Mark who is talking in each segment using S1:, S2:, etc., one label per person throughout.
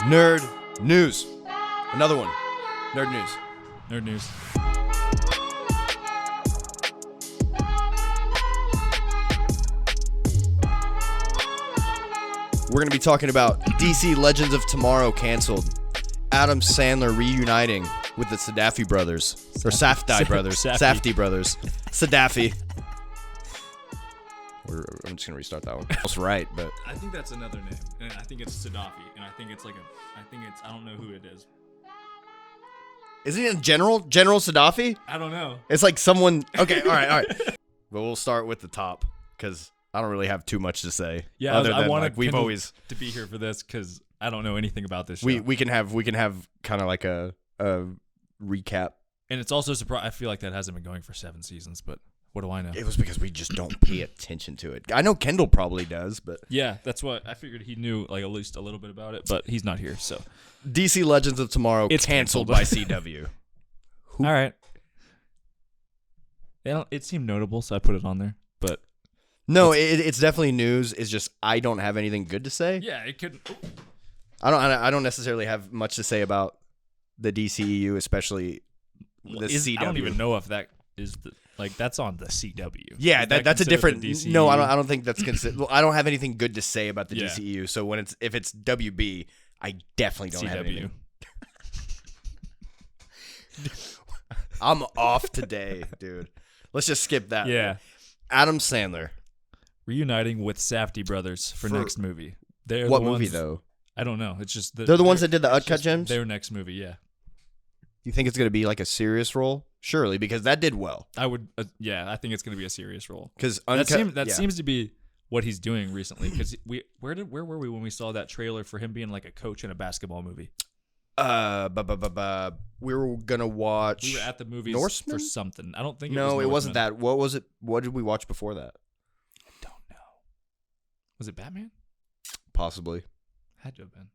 S1: Nerd news. Another one. Nerd news.
S2: Nerd news.
S1: We're going to be talking about DC Legends of Tomorrow canceled. Adam Sandler reuniting with the Safdie brothers. Or Safdie brothers. Safdie brothers. Safdie. I'm just going to restart that one. That's right, but...
S2: I think that's another name. And I think it's Safdie. And I think it's I don't know who it is.
S1: Isn't it General Safdie?
S2: I don't know.
S1: It's like someone... Okay, all right. But we'll start with the top, because I don't really have too much to say.
S2: Yeah, I wanted
S1: we've
S2: Kendall
S1: always...
S2: to be here for this, because I don't know anything about this show.
S1: We can have kind of like a recap.
S2: And it's also I feel like that hasn't been going for 7 seasons, but what do I know?
S1: It was because we just don't pay attention to it. I know Kendall probably does, but...
S2: Yeah, that's what I figured he knew, like, at least a little bit about it, but he's not here, so...
S1: DC Legends of Tomorrow
S2: It's
S1: canceled by CW.
S2: All right. It seemed notable, so I put it on there, but...
S1: No, it's definitely news. It's just I don't have anything good to say.
S2: Yeah, it could...
S1: I don't necessarily have much to say about the DCEU, especially the CW.
S2: I don't even know if that is that's on the CW.
S1: Yeah,
S2: Is that
S1: that's a different.
S2: the DCEU?
S1: No, I don't think that's considered. Well, I don't have anything good to say about the
S2: Yeah.
S1: DCEU. So if it's WB, I definitely don't have anything. I'm off today, dude. Let's just skip that.
S2: Yeah.
S1: Adam Sandler.
S2: Reuniting with Safdie brothers for next movie. They're
S1: What
S2: the
S1: movie
S2: ones,
S1: though?
S2: I don't know. It's just
S1: They're the ones that did the Uncut Gems.
S2: Their next movie, yeah.
S1: You think it's gonna be like a serious role? Surely, because that did well.
S2: I would, yeah. I think it's going to be a serious role.
S1: Because
S2: That seems to be what he's doing recently. Because where were we when we saw that trailer for him being like a coach in a basketball movie?
S1: We were gonna watch.
S2: We were at the movies
S1: Norseman?
S2: for something. I don't think.
S1: No, it wasn't
S2: Norseman.
S1: that. What was it? What did we watch before that?
S2: I don't know. Was it Batman?
S1: Possibly.
S2: Had to have been.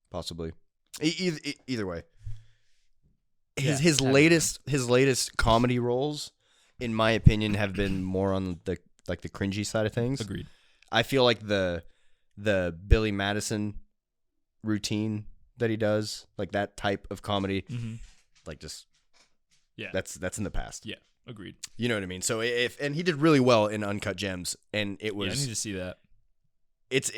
S1: Possibly. Either way.
S2: Yeah,
S1: His latest comedy roles, in my opinion, have been more on the cringy side of things.
S2: Agreed.
S1: I feel like the Billy Madison routine that he does, like that type of comedy, like just
S2: Yeah.
S1: that's in the past.
S2: Yeah. Agreed.
S1: You know what I mean? So and he did really well in Uncut Gems, and it was
S2: Yeah, I need to see that.
S1: It's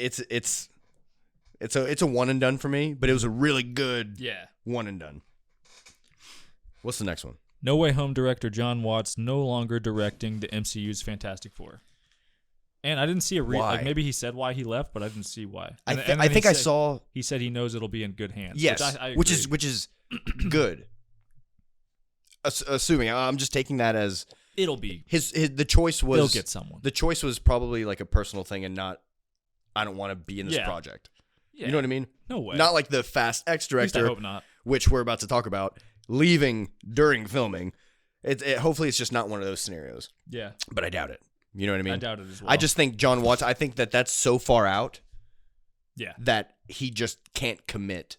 S1: a one and done for me, but it was a really good
S2: Yeah.
S1: one and done. What's the next one?
S2: No Way Home director John Watts no longer directing the MCU's Fantastic Four. And I didn't see
S1: Why?
S2: maybe he said why he left, but I didn't see why.
S1: I
S2: And then
S1: think
S2: he
S1: I
S2: said-
S1: saw.
S2: He said he knows it'll be in good hands.
S1: Yes,
S2: I
S1: which
S2: agree.
S1: is good. Assuming I'm just taking that as
S2: It'll be.
S1: the choice was.
S2: They'll get someone.
S1: The choice was probably like a personal thing and not. I don't want to be in this
S2: Yeah.
S1: project.
S2: Yeah.
S1: You know what I mean?
S2: No way.
S1: Not like the Fast X
S2: At least I
S1: director,
S2: hope not.
S1: which we're about to talk about, leaving during filming. Hopefully it's just not one of those scenarios,
S2: Yeah.
S1: but I doubt it. You know what I mean?
S2: I doubt it as well.
S1: I just think John Watts. I think that's so far out
S2: Yeah.
S1: that he just can't commit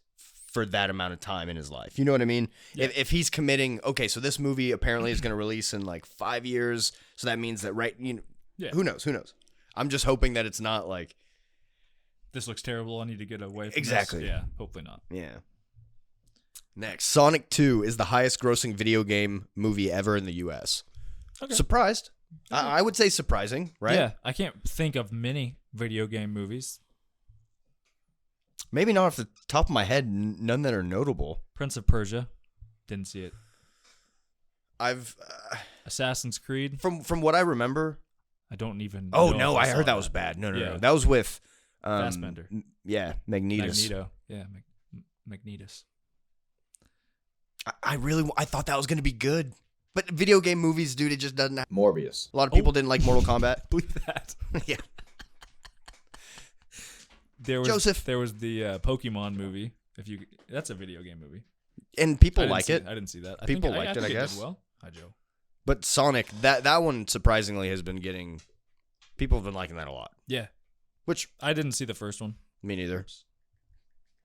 S1: for that amount of time in his life. You know what I mean?
S2: Yeah.
S1: If he's committing, okay, so this movie apparently is going to release in like 5 years, so that means that
S2: Yeah.
S1: who knows? I'm just hoping that it's not like
S2: This looks terrible. I need to get away from
S1: Exactly.
S2: this. Yeah. Hopefully not.
S1: yeah. Next, Sonic 2 is the highest grossing video game movie ever in the US.
S2: Okay.
S1: Surprised? I would say surprising, right?
S2: Yeah. I can't think of many video game movies.
S1: Maybe not off the top of my head, none that are notable.
S2: Prince of Persia. Didn't see it.
S1: I've
S2: Assassin's Creed.
S1: from what I remember.
S2: I don't even
S1: Oh
S2: know
S1: no,
S2: if
S1: I
S2: saw
S1: heard that was bad. No.
S2: Yeah.
S1: That was with
S2: Fassbender.
S1: Yeah, Magnetus.
S2: Magneto. Yeah. Magnetus.
S1: I thought that was gonna be good, but video game movies, dude, it just doesn't.
S3: Morbius.
S1: A lot of people didn't like Mortal Kombat.
S2: Believe that.
S1: Yeah,
S2: There was
S1: Joseph.
S2: There was the Pokemon movie. That's a video game movie.
S1: and people
S2: I didn't
S1: like
S2: see
S1: it.
S2: I didn't see that.
S1: People liked it, I
S2: think
S1: guess.
S2: did well. Hi, Joe.
S1: But Sonic, that one surprisingly has been getting. People have been liking that a lot.
S2: Yeah,
S1: Which
S2: I didn't see the first one.
S1: me neither.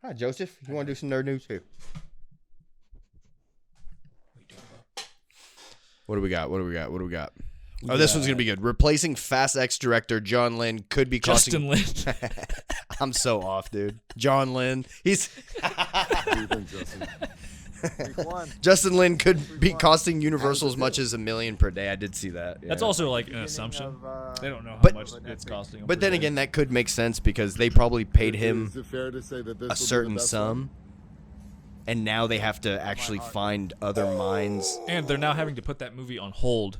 S1: Hi, Joseph. You want to do some nerd news too? What do we got? Oh, this one's gonna be good. Replacing Fast X director John Lynn could be costing.
S2: Justin Lin.
S1: I'm so off, dude. John Lynn. He's
S3: What do you think, Justin?
S4: Week one.
S1: Justin Lin could be costing Universal as much as $1 million per day. I did see that.
S2: That's
S1: yeah.
S2: also like an
S4: Beginning
S2: assumption.
S4: of,
S2: They don't know how
S1: But-
S2: much it's costing. them
S1: But
S2: per
S1: then
S2: day.
S1: again, that could make sense because they probably paid him
S3: Is it fair to say that this will
S1: a
S3: be the
S1: certain
S3: best
S1: sum,
S3: one?
S1: and now they have to actually find other minds.
S2: and they're now having to put that movie on hold,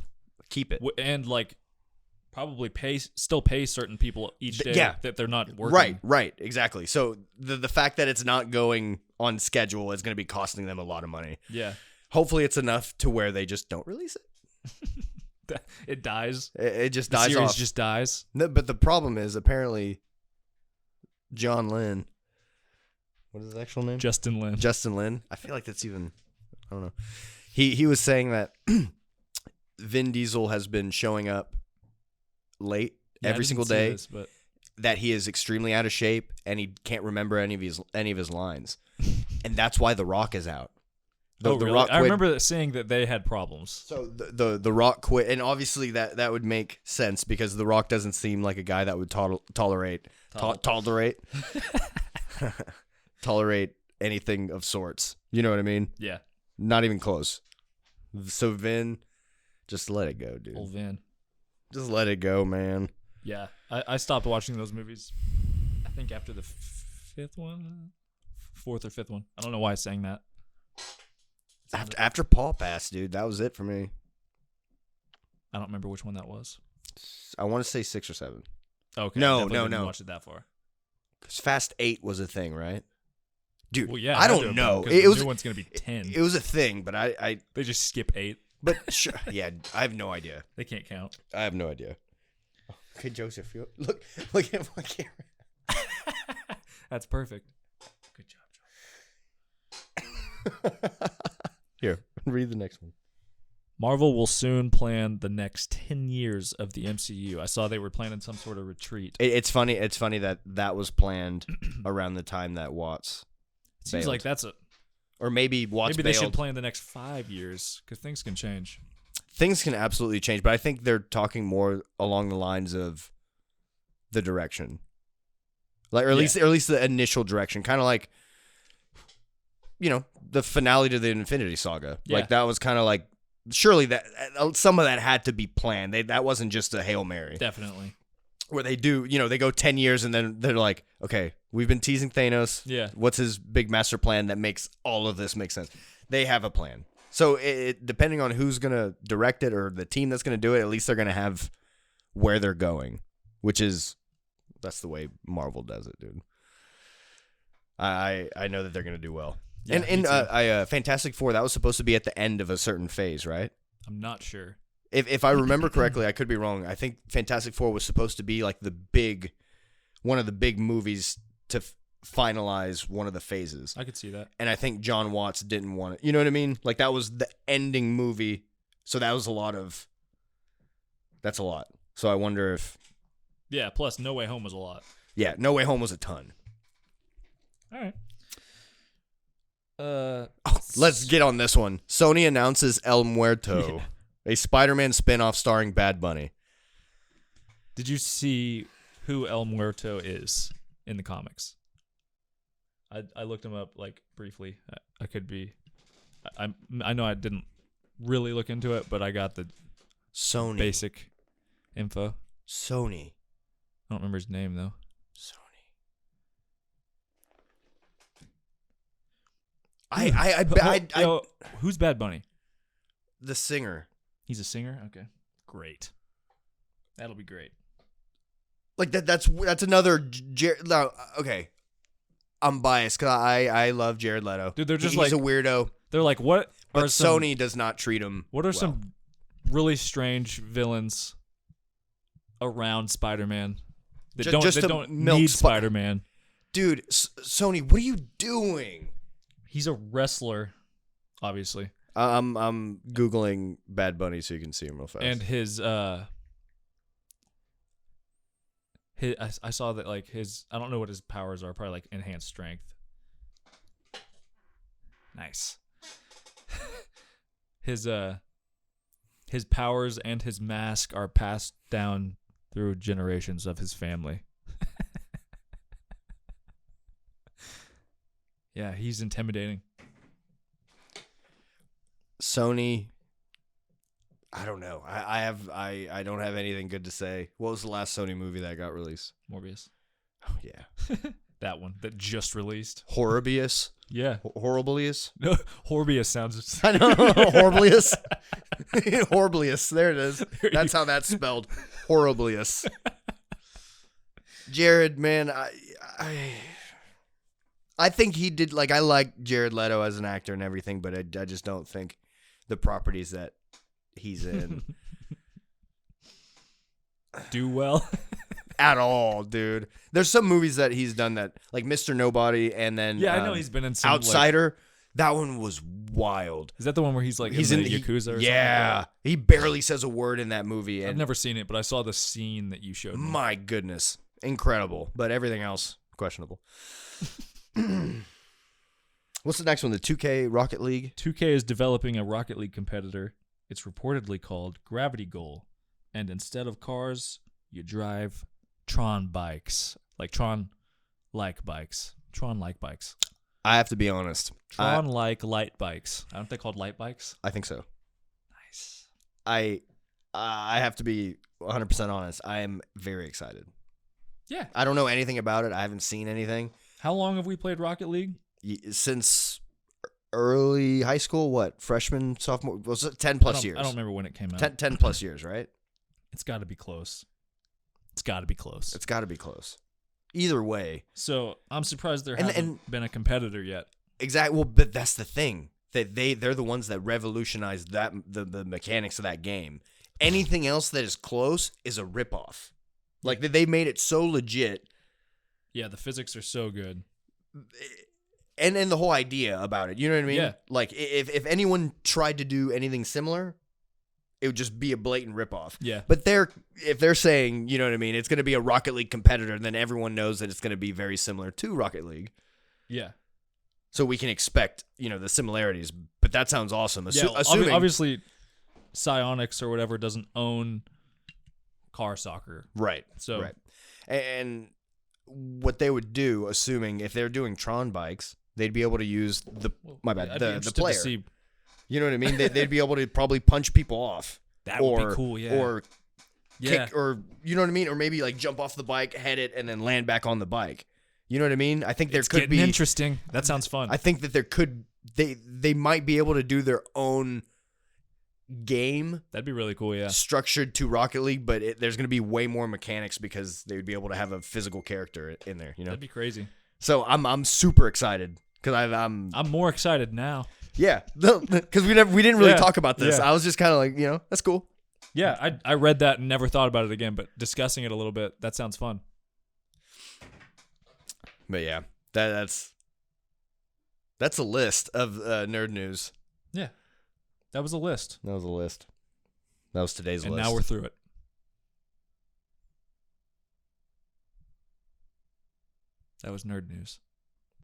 S1: Keep it.
S2: and like probably still pay certain people each day
S1: Yeah.
S2: that they're not working.
S1: Right, exactly. So the fact that it's not going on schedule is going to be costing them a lot of money.
S2: Yeah,
S1: Hopefully, it's enough to where they just don't release it.
S2: it dies.
S1: It just
S2: The
S1: dies
S2: series
S1: off.
S2: just dies.
S1: No, but the problem is apparently John Lynn. What is his actual name?
S2: Justin Lin.
S1: Justin Lin. I feel like that's even. I don't know. He was saying that Vin Diesel has been showing up late
S2: Yeah, I
S1: every
S2: didn't
S1: single
S2: see
S1: day.
S2: this, but
S1: That he is extremely out of shape and he can't remember any of his lines, and that's why The Rock is out. The
S2: really?
S1: Rock
S2: I
S1: quit.
S2: remember seeing that they had problems.
S1: So the Rock quit, and obviously that would make sense because The Rock doesn't seem like a guy that would tolerate tolerate anything of sorts. You know what I mean?
S2: Yeah,
S1: Not even close. So Vin, just let it go, dude.
S2: old Vin.
S1: Just let it go, man.
S2: Yeah, I stopped watching those movies. I think after the fifth one, fourth or fifth one. I don't know why I sang that.
S1: After Paul passed, dude, that was it for me.
S2: I don't remember which one that was.
S1: I want to say 6 or 7.
S2: Okay,
S1: No,
S2: definitely
S1: no,
S2: didn't
S1: no.
S2: watch it that far.
S1: 'Cause Fast 8 was a thing, right? Dude,
S2: Well, yeah,
S1: I
S2: it had to
S1: don't
S2: have
S1: know.
S2: been, 'cause
S1: It
S2: the
S1: was
S2: new one's gonna be 10.
S1: it was a thing, but I
S2: They just skip 8.
S1: but sure, yeah, I have no idea.
S2: They can't count.
S1: I have no idea. Okay, Joseph, look at my camera.
S2: That's perfect. Good job, Joe.
S1: Here, read the next one.
S2: Marvel will soon plan the next 10 years of the MCU. I saw they were planning some sort of retreat.
S1: It's funny. It's funny that was planned around the time that Watts
S2: It seems
S1: bailed.
S2: like that's a
S1: or maybe Watts
S2: maybe they should
S1: bailed.
S2: plan the next 5 years because things can change.
S1: Things can absolutely change, but I think they're talking more along the lines of the direction, like or at least the initial direction, kind of like the finale to the Infinity Saga.
S2: Yeah.
S1: Like that was kind of like surely that some of that had to be planned. That wasn't just a Hail Mary.
S2: Definitely.
S1: Where they do, they go 10 years and then they're like, okay, we've been teasing Thanos.
S2: Yeah.
S1: What's his big master plan that makes all of this make sense? They have a plan. So depending on who's going to direct it or the team that's going to do it, at least they're going to have where they're going, that's the way Marvel does it, dude. I know that they're going to do well.
S2: Yeah,
S1: and
S2: me too.
S1: Fantastic Four, that was supposed to be at the end of a certain phase, right?
S2: I'm not sure.
S1: If I remember correctly, I could be wrong. I think Fantastic Four was supposed to be like one of the big movies to finalize one of the phases.
S2: I could see that.
S1: And I think John Watts didn't want it. You know what I mean? Like that was the ending movie. So that was that's a lot. So I wonder if,
S2: Yeah, plus No Way Home was a lot.
S1: yeah, No Way Home was a ton.
S2: All right.
S1: Let's get on this one. Sony announces El Muerto, a Spider-Man spin-off starring Bad Bunny.
S2: Did you see who El Muerto is in the comics? I looked him up like briefly. I could be. I know I didn't really look into it, but I got the
S1: Sony.
S2: basic info.
S1: Sony.
S2: I don't remember his name though.
S1: Sony. I
S2: Yo, who's Bad Bunny?
S1: the singer.
S2: He's a singer. Okay, great. That'll be great.
S1: Like that's another no, okay. I'm biased because I love Jared Leto.
S2: Dude, they're just
S1: he's
S2: like-
S1: a weirdo.
S2: They're like, what
S1: But
S2: are some,
S1: Sony does not treat him.
S2: What are
S1: well.
S2: some really strange villains around Spider-Man that
S1: Just to
S2: don't
S1: milk
S2: need
S1: Spi-
S2: Spider-Man?
S1: Dude, Sony, what are you doing?
S2: He's a wrestler, obviously,
S1: I'm googling Bad Bunny so you can see him real fast.
S2: and his I saw that like his I don't know what his powers are, probably like enhanced strength. Nice. His powers and his mask are passed down through generations of his family. Yeah, he's intimidating.
S1: Sony, I don't know. I don't have anything good to say. What was the last Sony movie that got released?
S2: Morbius.
S1: Oh yeah,
S2: That one that just released.
S1: Horribius.
S2: Yeah.
S1: Horriblius.
S2: No, Horbius sounds.
S1: I know. Horriblius. Horriblius. There it is. That's how that's spelled. Horriblius. Jared, man, I think he did. Like, I like Jared Leto as an actor and everything, but I just don't think the properties that he's in
S2: Do well.
S1: at all, dude. There's some movies that he's done that, like Mr. Nobody, and then
S2: Yeah, I know he's been in some.
S1: Outsider. That one was wild.
S2: Is that the one where he's like
S1: He's
S2: in
S1: in
S2: the Yakuza or
S1: yeah,
S2: something?
S1: he barely says a word in that movie,
S2: I've
S1: and
S2: never seen it, but I saw the scene that you showed me.
S1: my goodness, incredible. But everything else questionable. What's the next one? The 2K Rocket League.
S2: 2K is developing a Rocket League competitor. It's reportedly called Gravity Goal, and instead of cars, you drive Tron bikes, like Tron-like bikes. Tron-like bikes.
S1: I have to be honest.
S2: Tron-like light bikes. Aren't they called light bikes?
S1: I think so.
S2: Nice.
S1: I have to be 100% honest. I am very excited.
S2: Yeah.
S1: I don't know anything about it. I haven't seen anything
S2: How long have we played Rocket League?
S1: since early high school. What, freshman, sophomore? Was it 10
S2: I
S1: plus
S2: don't-
S1: years?
S2: I don't remember when it came out.
S1: 10 plus years, right?
S2: It's got to be close. It's got to be close.
S1: It's got to be close. Either way,
S2: So I'm surprised there
S1: And-
S2: hasn't been a competitor yet.
S1: exactly. Well, but that's the thing. They're the ones that revolutionized the mechanics of that game. Anything else that is close is a ripoff. Like they made it so legit,
S2: Yeah, the physics are so good.
S1: and the whole idea about it. You know what I mean?
S2: Yeah.
S1: Like if anyone tried to do anything similar, it would just be a blatant ripoff.
S2: Yeah.
S1: But if they're saying, you know what I mean, it's going to be a Rocket League competitor, then everyone knows that it's going to be very similar to Rocket League.
S2: Yeah.
S1: So we can expect, the similarities. But that sounds awesome.
S2: Yeah,
S1: Assuming
S2: obviously, Psyonix or whatever doesn't own car soccer.
S1: right.
S2: So
S1: Right. And what they would do, assuming if they're doing Tron bikes, they'd be able to use
S2: I'd
S1: the
S2: be interested
S1: player.
S2: to see.
S1: You know what I mean? They'd be able to probably punch people off.
S2: That would be cool, yeah.
S1: Or
S2: Yeah.
S1: kick, or you know what I mean? Or maybe like jump off the bike, head it, and then land back on the bike. You know what I mean? I think there
S2: It's
S1: could
S2: getting
S1: be
S2: interesting. That sounds fun.
S1: I think that they might be able to do their own game
S2: That'd be really cool, yeah.
S1: structured to Rocket League, but there's going to be way more mechanics because they would be able to have a physical character in there,
S2: That'd be crazy.
S1: So I'm super excited because I'm
S2: more excited now.
S1: yeah, because we didn't really
S2: Yeah,
S1: talk about this.
S2: yeah.
S1: I was just kind of like, that's cool.
S2: Yeah, I read that and never thought about it again, but discussing it a little bit, that sounds fun.
S1: But yeah, that's a list of nerd news.
S2: Yeah. That was a list.
S1: That was a list. That was today's
S2: And
S1: list.
S2: now we're through it. That was nerd news.